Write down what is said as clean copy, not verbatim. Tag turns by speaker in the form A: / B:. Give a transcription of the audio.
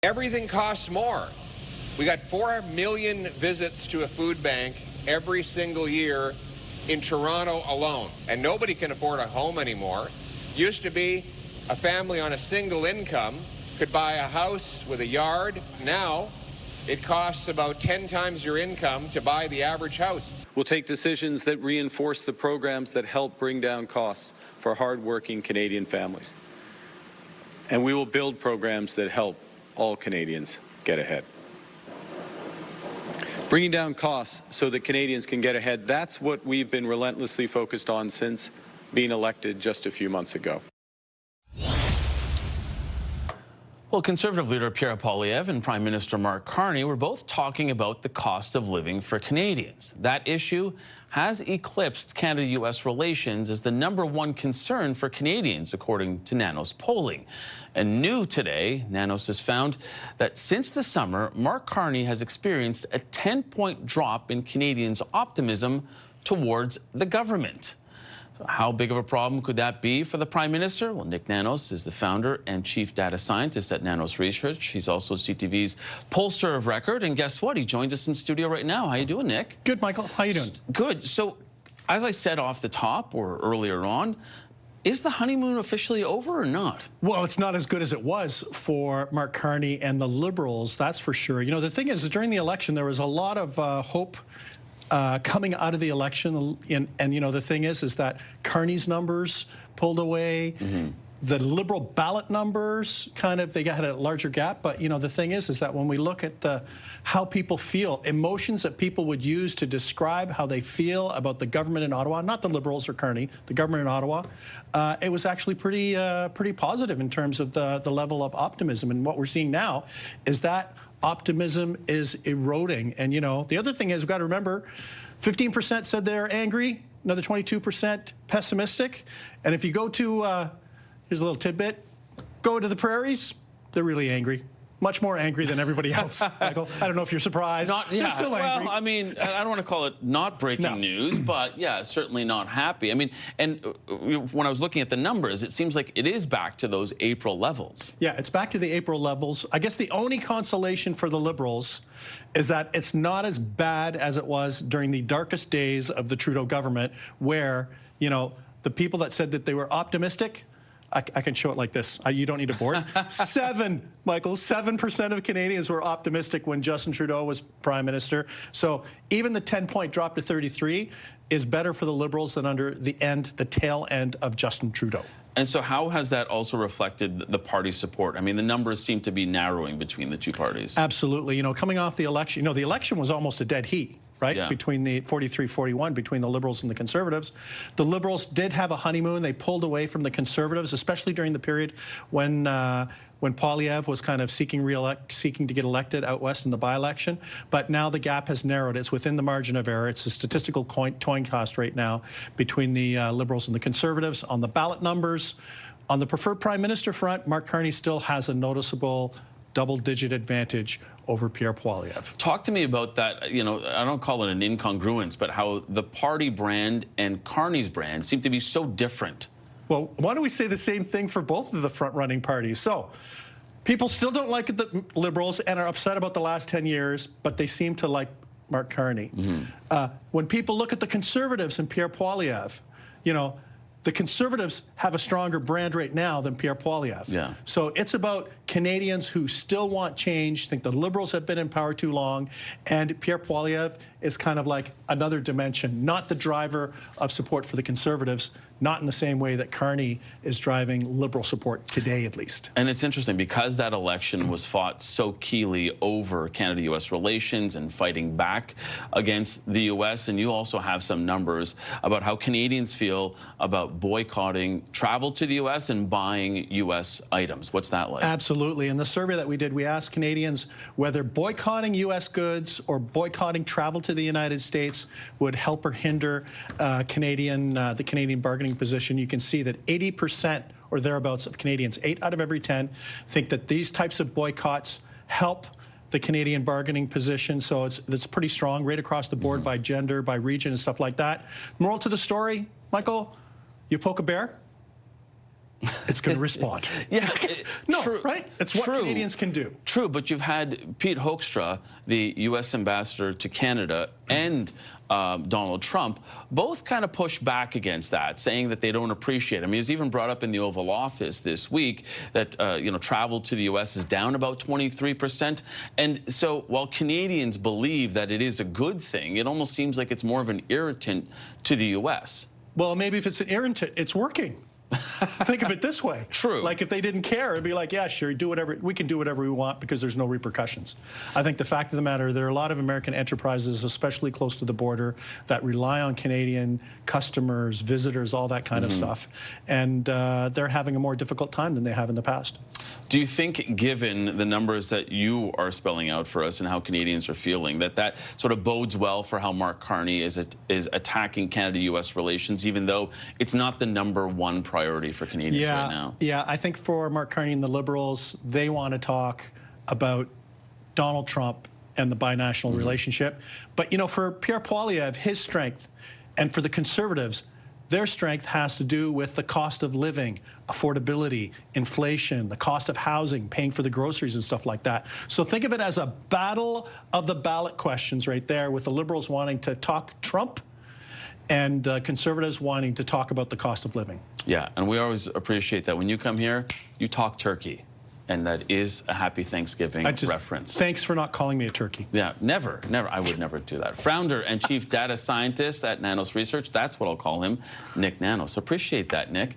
A: Everything costs more. We got 4 million visits to a food bank every single year in Toronto alone, and nobody can afford a home anymore. Used to be a family on a single income could buy a house with a yard. Now it costs about 10 times your income to buy the average house.
B: We'll take decisions that reinforce the programs that help bring down costs for hard-working Canadian families. And we will build programs that help all Canadians get ahead. Bringing down costs so that Canadians can get ahead, that's what we've been relentlessly focused on since being elected just a few months ago.
C: Well, Conservative leader Pierre Poilievre and Prime Minister Mark Carney were both talking about the cost of living for Canadians. That issue has eclipsed Canada-U.S. relations as the #1 concern for Canadians, according to Nanos polling. And new today, Nanos has found that since the summer, Mark Carney has experienced a 10-point drop in Canadians' optimism towards the government. How big of a problem could that be for the Prime Minister? Well, Nick Nanos is the founder and chief data scientist at Nanos Research. He's also CTV's pollster of record. And guess what? He joins us in studio right now. How you doing, Nick?
D: Good, Michael. How you doing?
C: Good. So, as I said off the top or earlier on, is the honeymoon officially over or not?
D: Well, it's not as good as it was for Mark Carney and the Liberals, that's for sure. You know, the thing is, during the election, there was a lot of hope coming out of the election, and you know, the thing is that Carney's numbers pulled away. The Liberal ballot numbers they had a larger gap. But you know, the thing is that when we look at how people feel, emotions that people would use to describe how they feel about the government in Ottawa, not the Liberals or Carney, the government in Ottawa, it was actually pretty positive in terms of the level of optimism. And what we're seeing now is that optimism is eroding. And, you know, the other thing is we've got to remember 15% said they're angry, another 22% pessimistic. And if you go to, here's a little tidbit, go to the prairies, they're really angry. Much more angry than everybody else, Michael. I don't know if you're surprised. They're still angry.
C: Well, I mean, I don't want to call it not breaking news, but yeah, certainly not happy. I mean, and when I was looking at the numbers, it seems like it is back to those April levels.
D: Yeah, it's back to the April levels. I guess the only consolation for the Liberals is that it's not as bad as it was during the darkest days of the Trudeau government, where, you know, the people that said that they were optimistic, I can show it like this. You don't need a board. 7% of Canadians were optimistic when Justin Trudeau was Prime Minister. So even the 10-point drop to 33 is better for the Liberals than under the tail end of Justin Trudeau.
C: And so how has that also reflected the party support? I mean, the numbers seem to be narrowing between the two parties.
D: Absolutely. You know, coming off the election, you know, the election was almost a dead heat, right? Yeah. Between the 43-41, between the Liberals and the Conservatives. The Liberals did have a honeymoon. They pulled away from the Conservatives, especially during the period when Poilievre was kind of seeking to get elected out west in the by-election. But now the gap has narrowed. It's within the margin of error. It's a statistical coin toss right now between the Liberals and the Conservatives. On the ballot numbers, on the preferred Prime Minister front, Mark Carney still has a noticeable double-digit advantage over Pierre Poilievre.
C: Talk to me about that. You know, I don't call it an incongruence, but how the party brand and Carney's brand seem to be so different.
D: Well, why don't we say the same thing for both of the front-running parties? So, people still don't like the Liberals and are upset about the last 10 years, but they seem to like Mark Carney. When people look at the Conservatives and Pierre Poilievre, you know, the Conservatives have a stronger brand right now than Pierre Poilievre.
C: Yeah.
D: So it's about Canadians who still want change, think the Liberals have been in power too long, and Pierre Poilievre is kind of like another dimension, not the driver of support for the Conservatives, not in the same way that Carney is driving Liberal support today, at least.
C: And it's interesting, because that election was fought so keenly over Canada-U.S. relations and fighting back against the U.S., and you also have some numbers about how Canadians feel about boycotting travel to the U.S. and buying U.S. items. What's that like?
D: Absolutely. In the survey that we did, we asked Canadians whether boycotting U.S. goods or boycotting travel to the United States would help or hinder the Canadian bargaining position. You can see that 80% or thereabouts of Canadians, 8 out of every 10, think that these types of boycotts help the Canadian bargaining position. So it's pretty strong right across the board by gender, by region, and stuff like that. Moral to the story, Michael, you poke a bear, it's going to respond.
C: Yeah,
D: no,
C: true,
D: right? It's what Canadians can do.
C: True, but you've had Pete Hoekstra, the U.S. ambassador to Canada, and Donald Trump both kind of push back against that, saying that they don't appreciate it. I mean, it was even brought up in the Oval Office this week that travel to the U.S. is down about 23%. And so while Canadians believe that it is a good thing, it almost seems like it's more of an irritant to the U.S.
D: Well, maybe if it's an irritant, it's working. Think of it this way.
C: True.
D: Like if they didn't care, it'd be like, yeah, sure, do whatever. We can do whatever we want because there's no repercussions. I think the fact of the matter, there are a lot of American enterprises, especially close to the border, that rely on Canadian customers, visitors, all that kind of stuff. And they're having a more difficult time than they have in the past.
C: Do you think, given the numbers that you are spelling out for us and how Canadians are feeling, that sort of bodes well for how Mark Carney is attacking Canada-U.S. relations, even though it's not the #1 priority for Canadians right now?
D: Yeah, I think for Mark Carney and the Liberals, they want to talk about Donald Trump and the binational relationship. But, for Pierre Poilievre, his strength, and for the Conservatives, their strength has to do with the cost of living, affordability, inflation, the cost of housing, paying for the groceries and stuff like that. So think of it as a battle of the ballot questions right there, with the Liberals wanting to talk Trump and Conservatives wanting to talk about the cost of living.
C: Yeah, and we always appreciate that. When you come here, you talk turkey. And that is a happy Thanksgiving reference.
D: Thanks for not calling me a turkey.
C: Yeah, never. I would never do that. Founder and chief data scientist at Nanos Research, that's what I'll call him, Nick Nanos. Appreciate that, Nick.